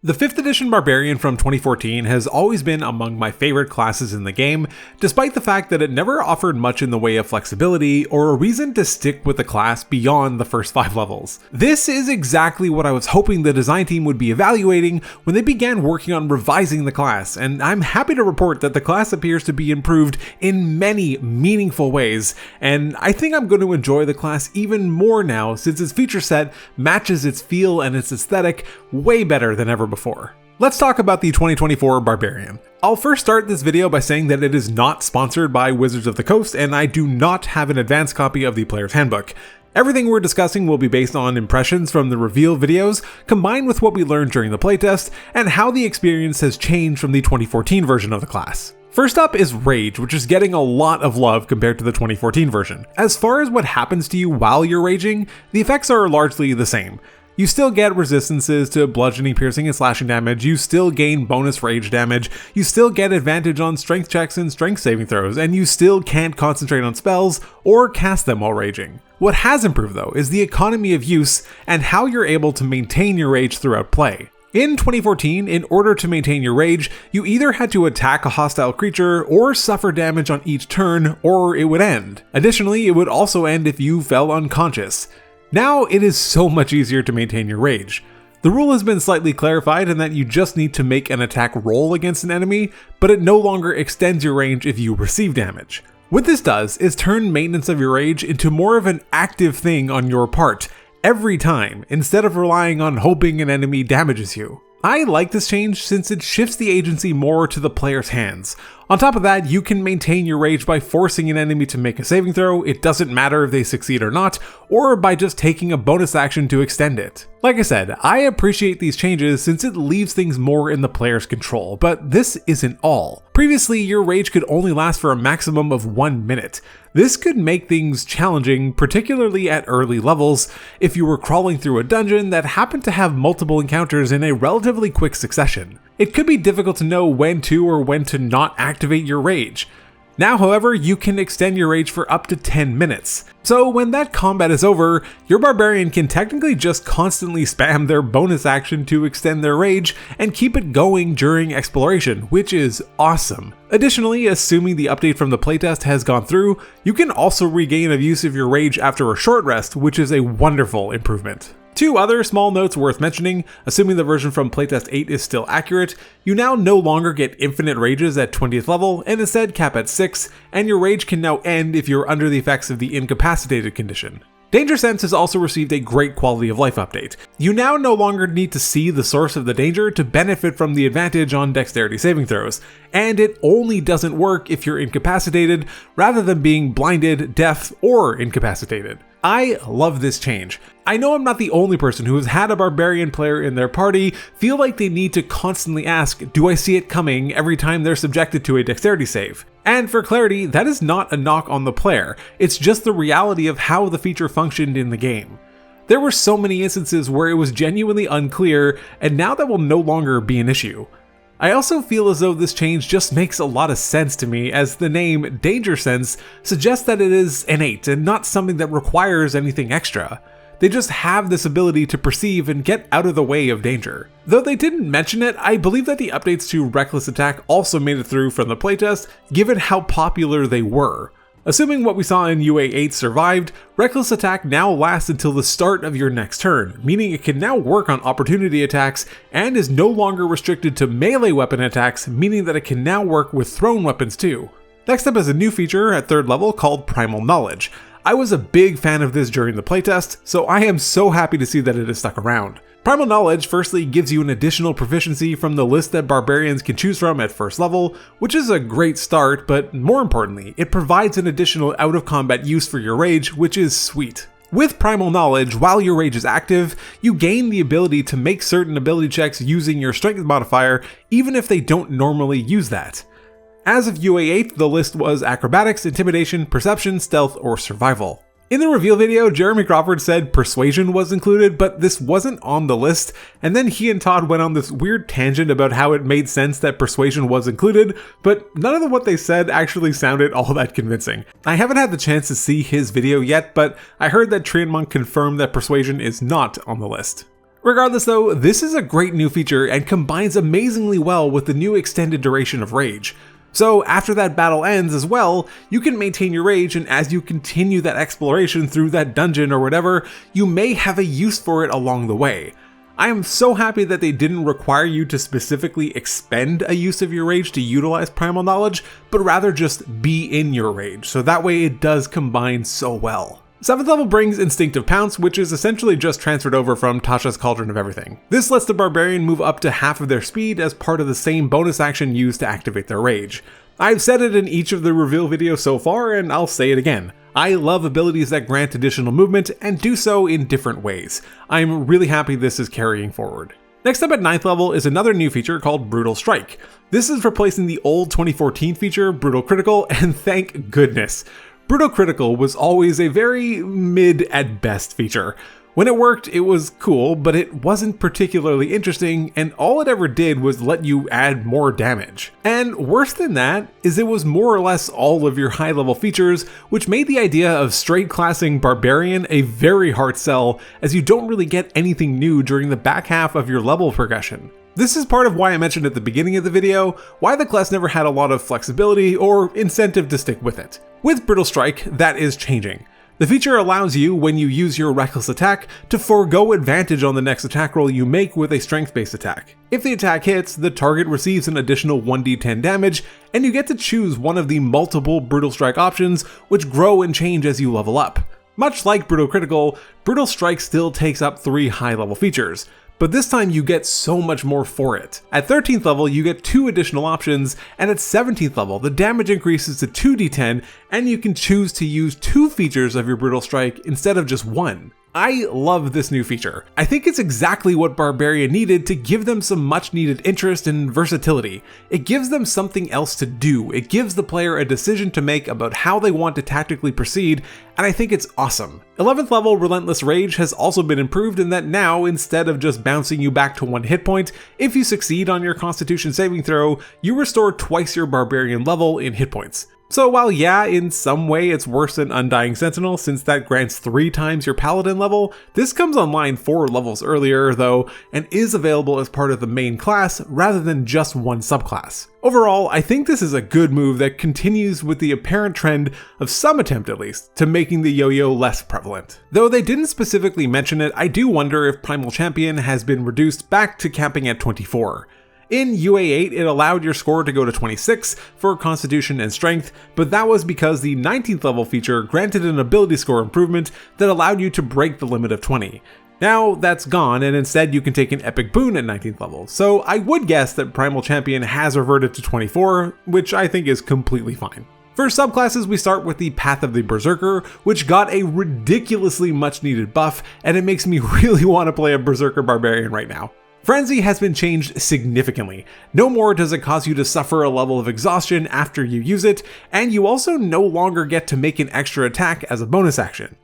The 5th edition Barbarian from 2014 has always been among my favorite classes in the game, despite the fact that it never offered much in the way of flexibility or a reason to stick with the class beyond the first 5 levels. This is exactly what I was hoping the design team would be evaluating when they began working on revising the class, and I'm happy to report that the class appears to be improved in many meaningful ways, and I think I'm going to enjoy the class even more now since its feature set matches its feel and its aesthetic way better than ever before. Let's talk about the 2024 Barbarian. I'll first start this video by saying that it is not sponsored by Wizards of the Coast, and I do not have an advanced copy of the player's handbook. Everything we're discussing will be based on impressions from the reveal videos, combined with what we learned during the playtest, and how the experience has changed from the 2014 version of the class. First up is Rage, which is getting a lot of love compared to the 2014 version. As far as what happens to you while you're raging, the effects are largely the same. You still get resistances to bludgeoning, piercing, and slashing damage, you still gain bonus rage damage, you still get advantage on strength checks and strength saving throws, and you still can't concentrate on spells or cast them while raging. What has improved though is the economy of use and how you're able to maintain your rage throughout play. In 2014, in order to maintain your rage, you either had to attack a hostile creature or suffer damage on each turn, or it would end. Additionally, it would also end if you fell unconscious. Now it is so much easier to maintain your rage. The rule has been slightly clarified in that you just need to make an attack roll against an enemy, but it no longer extends your range if you receive damage. What this does is turn maintenance of your rage into more of an active thing on your part, every time, instead of relying on hoping an enemy damages you. I like this change since it shifts the agency more to the player's hands. On top of that, you can maintain your rage by forcing an enemy to make a saving throw, it doesn't matter if they succeed or not, or by just taking a bonus action to extend it. Like I said, I appreciate these changes since it leaves things more in the player's control, but this isn't all. Previously, your rage could only last for a maximum of 1 minute. This could make things challenging, particularly at early levels, if you were crawling through a dungeon that happened to have multiple encounters in a relatively quick succession. It could be difficult to know when to or when to not activate your rage. Now, however, you can extend your rage for up to 10 minutes. So when that combat is over, your barbarian can technically just constantly spam their bonus action to extend their rage and keep it going during exploration, which is awesome. Additionally, assuming the update from the playtest has gone through, you can also regain a use of your rage after a short rest, which is a wonderful improvement. Two other small notes worth mentioning: assuming the version from playtest 8 is still accurate, you now no longer get infinite rages at 20th level and instead cap at 6, and your rage can now end if you're under the effects of the incapacitated condition. Danger Sense has also received a great quality of life update. You now no longer need to see the source of the danger to benefit from the advantage on dexterity saving throws, and it only doesn't work if you're incapacitated rather than being blinded, deaf, or incapacitated. I love this change. I know I'm not the only person who has had a barbarian player in their party feel like they need to constantly ask, do I see it coming, every time they're subjected to a dexterity save. And for clarity, that is not a knock on the player, it's just the reality of how the feature functioned in the game. There were so many instances where it was genuinely unclear, and now that will no longer be an issue. I also feel as though this change just makes a lot of sense to me, as the name Danger Sense suggests that it is innate and not something that requires anything extra. They just have this ability to perceive and get out of the way of danger. Though they didn't mention it, I believe that the updates to Reckless Attack also made it through from the playtest, given how popular they were. Assuming what we saw in UA 8 survived, Reckless Attack now lasts until the start of your next turn, meaning it can now work on opportunity attacks and is no longer restricted to melee weapon attacks, meaning that it can now work with thrown weapons too. Next up is a new feature at 3rd level called Primal Knowledge. I was a big fan of this during the playtest, so I am so happy to see that it has stuck around. Primal Knowledge firstly gives you an additional proficiency from the list that barbarians can choose from at 1st level, which is a great start, but more importantly, it provides an additional out-of-combat use for your rage, which is sweet. With Primal Knowledge, while your rage is active, you gain the ability to make certain ability checks using your strength modifier, even if they don't normally use that. As of UA 8, the list was Acrobatics, Intimidation, Perception, Stealth, or Survival. In the reveal video, Jeremy Crawford said Persuasion was included, but this wasn't on the list, and then he and Todd went on this weird tangent about how it made sense that Persuasion was included, but none of what they said actually sounded all that convincing. I haven't had the chance to see his video yet, but I heard that Trian Monk confirmed that Persuasion is not on the list. Regardless though, this is a great new feature and combines amazingly well with the new extended duration of rage. So after that battle ends as well, you can maintain your rage, and as you continue that exploration through that dungeon or whatever, you may have a use for it along the way. I am so happy that they didn't require you to specifically expend a use of your rage to utilize primal knowledge, but rather just be in your rage, so that way it does combine so well. 7th level brings Instinctive Pounce, which is essentially just transferred over from Tasha's Cauldron of Everything. This lets the Barbarian move up to half of their speed as part of the same bonus action used to activate their rage. I've said it in each of the reveal videos so far, and I'll say it again. I love abilities that grant additional movement and do so in different ways. I'm really happy this is carrying forward. Next up at 9th level is another new feature called Brutal Strike. This is replacing the old 2014 feature, Brutal Critical, and thank goodness. Brutal Critical was always a very mid at best feature. When it worked, it was cool, but it wasn't particularly interesting, and all it ever did was let you add more damage. And worse than that is it was more or less all of your high level features, which made the idea of straight classing Barbarian a very hard sell, as you don't really get anything new during the back half of your level progression. This is part of why I mentioned at the beginning of the video why the class never had a lot of flexibility or incentive to stick with it. With Brutal Strike, that is changing. The feature allows you, when you use your reckless attack, to forego advantage on the next attack roll you make with a strength-based attack. If the attack hits, the target receives an additional 1d10 damage, and you get to choose one of the multiple Brutal Strike options, which grow and change as you level up. Much like Brutal Critical, Brutal Strike still takes up 3 high-level features, but this time you get so much more for it. At 13th level, you get 2 additional options, and at 17th level, the damage increases to 2d10, and you can choose to use 2 features of your Brutal Strike instead of just 1. I love this new feature. I think it's exactly what Barbarian needed to give them some much needed interest and versatility. It gives them something else to do. It gives the player a decision to make about how they want to tactically proceed, and I think it's awesome. 11th level Relentless Rage has also been improved in that now, instead of just bouncing you back to 1 hit point, if you succeed on your Constitution saving throw, you restore twice your Barbarian level in hit points. So while yeah, in some way it's worse than Undying Sentinel since that grants 3 times your Paladin level, this comes online 4 levels earlier though, and is available as part of the main class rather than just one subclass. Overall, I think this is a good move that continues with the apparent trend of some attempt at least to making the yo-yo less prevalent. Though they didn't specifically mention it, I do wonder if Primal Champion has been reduced back to capping at 24. In UA8, it allowed your score to go to 26 for Constitution and Strength, but that was because the 19th level feature granted an ability score improvement that allowed you to break the limit of 20. Now that's gone, and instead you can take an epic boon at 19th level, so I would guess that Primal Champion has reverted to 24, which I think is completely fine. For subclasses, we start with the Path of the Berserker, which got a ridiculously much needed buff, and it makes me really want to play a Berserker Barbarian right now. Frenzy has been changed significantly. No more does it cause you to suffer a level of exhaustion after you use it, and you also no longer get to make an extra attack as a bonus action.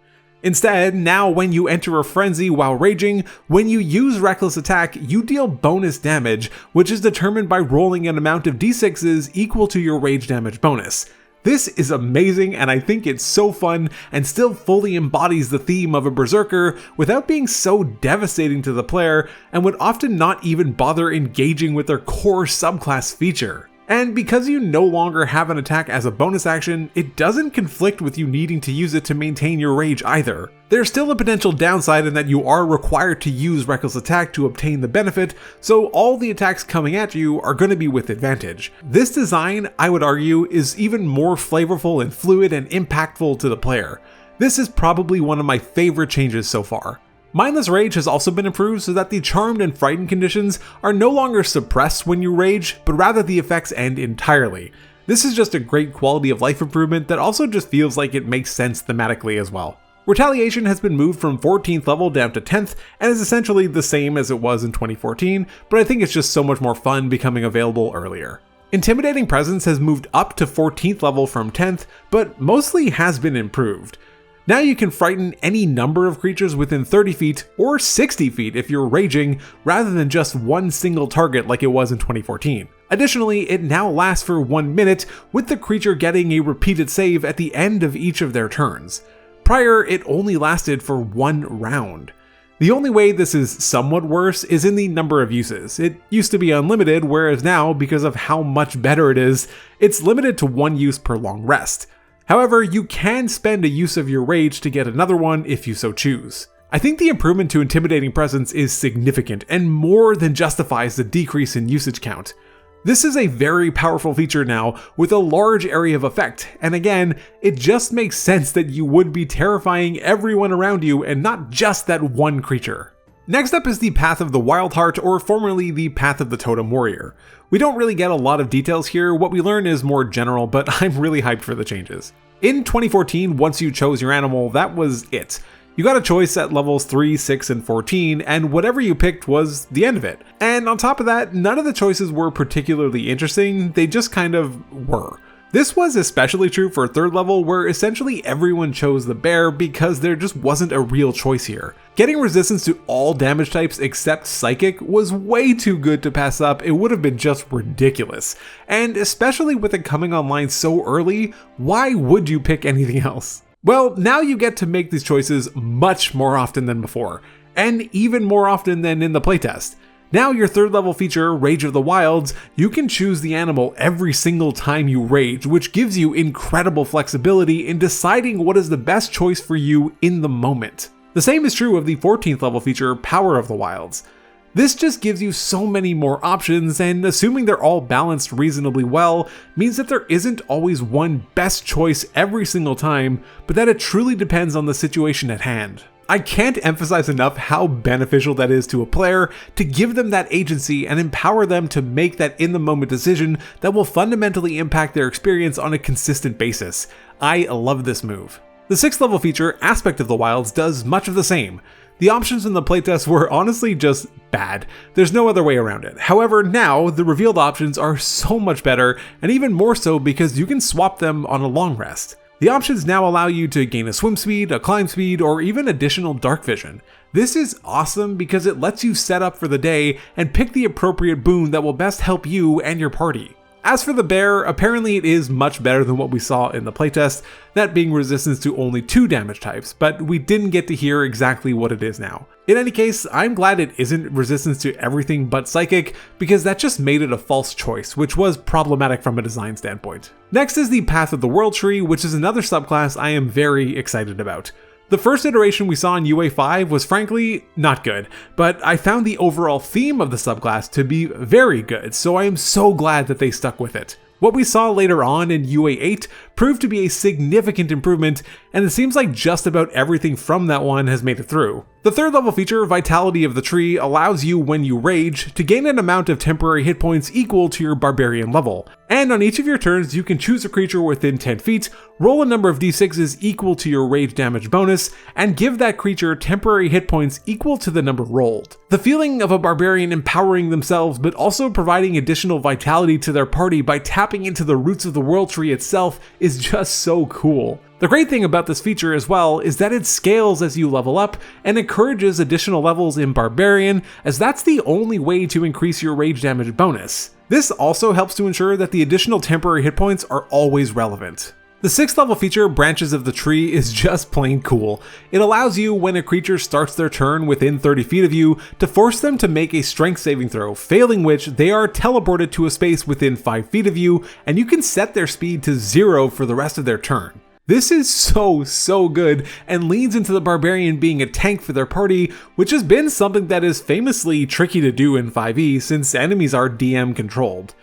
Instead, now when you enter a frenzy while raging, when you use Reckless Attack, you deal bonus damage, which is determined by rolling an amount of d6s equal to your rage damage bonus. This is amazing, and I think it's so fun and still fully embodies the theme of a Berserker without being so devastating to the player, and would often not even bother engaging with their core subclass feature. And because you no longer have an attack as a bonus action, it doesn't conflict with you needing to use it to maintain your rage either. There's still a potential downside in that you are required to use Reckless Attack to obtain the benefit, so all the attacks coming at you are going to be with advantage. This design, I would argue, is even more flavorful and fluid and impactful to the player. This is probably one of my favorite changes so far. Mindless Rage has also been improved so that the Charmed and Frightened conditions are no longer suppressed when you rage, but rather the effects end entirely. This is just a great quality of life improvement that also just feels like it makes sense thematically as well. Retaliation has been moved from 14th level down to 10th and is essentially the same as it was in 2014, but I think it's just so much more fun becoming available earlier. Intimidating Presence has moved up to 14th level from 10th, but mostly has been improved. Now you can frighten any number of creatures within 30 feet or 60 feet if you're raging, rather than just one single target like it was in 2014. Additionally, it now lasts for 1 minute, with the creature getting a repeated save at the end of each of their turns. Prior, it only lasted for 1 round. The only way this is somewhat worse is in the number of uses. It used to be unlimited, whereas now, because of how much better it is, it's limited to 1 use per long rest. However, you can spend a use of your rage to get another one if you so choose. I think the improvement to Intimidating Presence is significant and more than justifies the decrease in usage count. This is a very powerful feature now with a large area of effect, and again, it just makes sense that you would be terrifying everyone around you and not just that one creature. Next up is the Path of the Wildheart, or formerly the Path of the Totem Warrior. We don't really get a lot of details here, what we learn is more general, but I'm really hyped for the changes. In 2014, once you chose your animal, that was it. You got a choice at levels 3, 6, and 14, and whatever you picked was the end of it. And on top of that, none of the choices were particularly interesting, they just kind of were. This was especially true for 3rd level, where essentially everyone chose the bear because there just wasn't a real choice here. Getting resistance to all damage types except psychic was way too good to pass up, it would have been just ridiculous. And especially with it coming online so early, why would you pick anything else? Well, now you get to make these choices much more often than before, and even more often than in the playtest. Now your 3rd level feature, Rage of the Wilds, you can choose the animal every single time you rage, which gives you incredible flexibility in deciding what is the best choice for you in the moment. The same is true of the 14th level feature, Power of the Wilds. This just gives you so many more options, and assuming they're all balanced reasonably well, means that there isn't always one best choice every single time, but that it truly depends on the situation at hand. I can't emphasize enough how beneficial that is to a player to give them that agency and empower them to make that in-the-moment decision that will fundamentally impact their experience on a consistent basis. I love this move. The 6th level feature, Aspect of the Wilds, does much of the same. The options in the playtest were honestly just bad. There's no other way around it. However, now the revealed options are so much better, and even more so because you can swap them on a long rest. The options now allow you to gain a swim speed, a climb speed, or even additional dark vision. This is awesome because it lets you set up for the day and pick the appropriate boon that will best help you and your party. As for the bear, apparently it is much better than what we saw in the playtest, that being resistance to only 2 damage types, but we didn't get to hear exactly what it is now. In any case, I'm glad it isn't resistance to everything but psychic, because that just made it a false choice, which was problematic from a design standpoint. Next is the Path of the World Tree, which is another subclass I am very excited about. The first iteration we saw in UA 5 was frankly not good, but I found the overall theme of the subclass to be very good, so I am so glad that they stuck with it. What we saw later on in UA 8 proved to be a significant improvement, and it seems like just about everything from that one has made it through. The 3rd level feature, Vitality of the Tree, allows you, when you rage, to gain an amount of temporary hit points equal to your barbarian level. And on each of your turns, you can choose a creature within 10 feet, roll a number of d6s equal to your rage damage bonus, and give that creature temporary hit points equal to the number rolled. The feeling of a barbarian empowering themselves, but also providing additional vitality to their party by tapping into the roots of the World Tree itself is just so cool. The great thing about this feature as well is that it scales as you level up and encourages additional levels in Barbarian, as that's the only way to increase your rage damage bonus. This also helps to ensure that the additional temporary hit points are always relevant. The 6th level feature, Branches of the Tree, is just plain cool. It allows you, when a creature starts their turn within 30 feet of you, to force them to make a strength saving throw, failing which they are teleported to a space within 5 feet of you, and you can set their speed to 0 for the rest of their turn. This is so good and leans into the Barbarian being a tank for their party, which has been something that is famously tricky to do in 5e since enemies are DM controlled.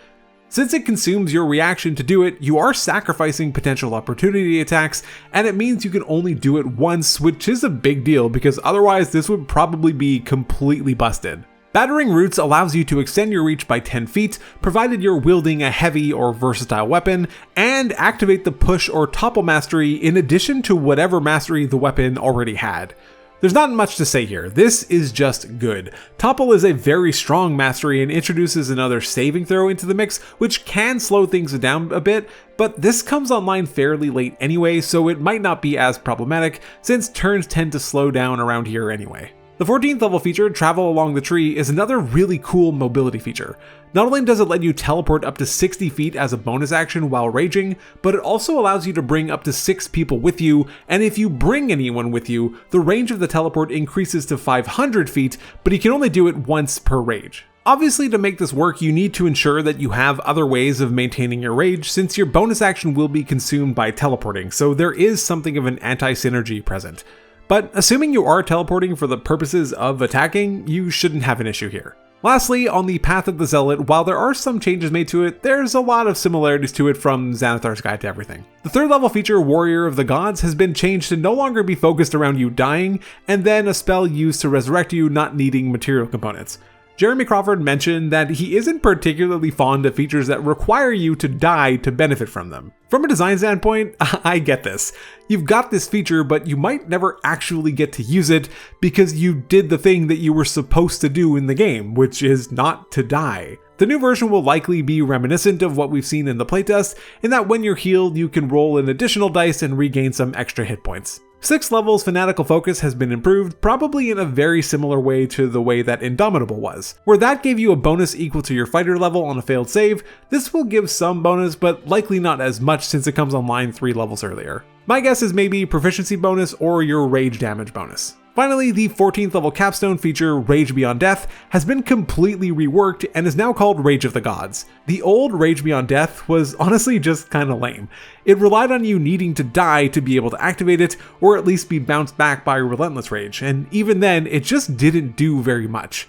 Since it consumes your reaction to do it, you are sacrificing potential opportunity attacks, and it means you can only do it once, which is a big deal because otherwise this would probably be completely busted. Battering Roots allows you to extend your reach by 10 feet, provided you're wielding a heavy or versatile weapon, and activate the Push or Topple mastery in addition to whatever mastery the weapon already had. There's not much to say here, this is just good. Topple is a very strong mastery and introduces another saving throw into the mix, which can slow things down a bit, but this comes online fairly late anyway, so it might not be as problematic, since turns tend to slow down around here anyway. The 14th level feature, Travel Along the Tree, is another really cool mobility feature. Not only does it let you teleport up to 60 feet as a bonus action while raging, but it also allows you to bring up to 6 people with you, and if you bring anyone with you, the range of the teleport increases to 500 feet, but you can only do it once per rage. Obviously, to make this work, you need to ensure that you have other ways of maintaining your rage, since your bonus action will be consumed by teleporting, so there is something of an anti-synergy present. But assuming you are teleporting for the purposes of attacking, you shouldn't have an issue here. Lastly, on the Path of the Zealot, while there are some changes made to it, there's a lot of similarities to it from Xanathar's Guide to Everything. The 3rd level feature, Warrior of the Gods, has been changed to no longer be focused around you dying, and then a spell used to resurrect you not needing material components. Jeremy Crawford mentioned that he isn't particularly fond of features that require you to die to benefit from them. From a design standpoint, I get this. You've got this feature, but you might never actually get to use it because you did the thing that you were supposed to do in the game, which is not to die. The new version will likely be reminiscent of what we've seen in the playtest, in that when you're healed, you can roll an additional dice and regain some extra hit points. 6th level's Fanatical Focus has been improved, probably in a very similar way to the way that Indomitable was. Where that gave you a bonus equal to your fighter level on a failed save, this will give some bonus, but likely not as much since it comes online 3 levels earlier. My guess is maybe proficiency bonus or your rage damage bonus. Finally, the 14th level capstone feature, Rage Beyond Death, has been completely reworked and is now called Rage of the Gods. The old Rage Beyond Death was honestly just kinda lame. It relied on you needing to die to be able to activate it, or at least be bounced back by Relentless Rage, and even then, it just didn't do very much.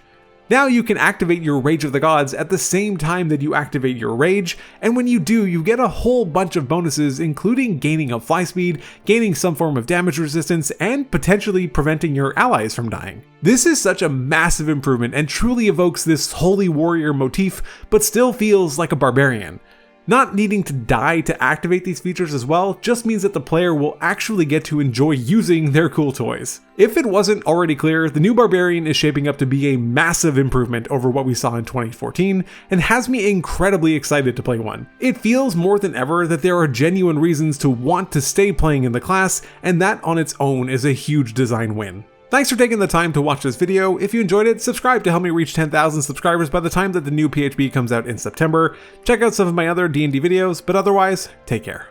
Now you can activate your Rage of the Gods at the same time that you activate your Rage, and when you do, you get a whole bunch of bonuses, including gaining a fly speed, gaining some form of damage resistance, and potentially preventing your allies from dying. This is such a massive improvement and truly evokes this holy warrior motif, but still feels like a barbarian. Not needing to die to activate these features as well just means that the player will actually get to enjoy using their cool toys. If it wasn't already clear, the new Barbarian is shaping up to be a massive improvement over what we saw in 2014 and has me incredibly excited to play one. It feels more than ever that there are genuine reasons to want to stay playing in the class, and that on its own is a huge design win. Thanks for taking the time to watch this video. If you enjoyed it, subscribe to help me reach 10,000 subscribers by the time that the new PHB comes out in September. Check out some of my other D&D videos, but otherwise, take care.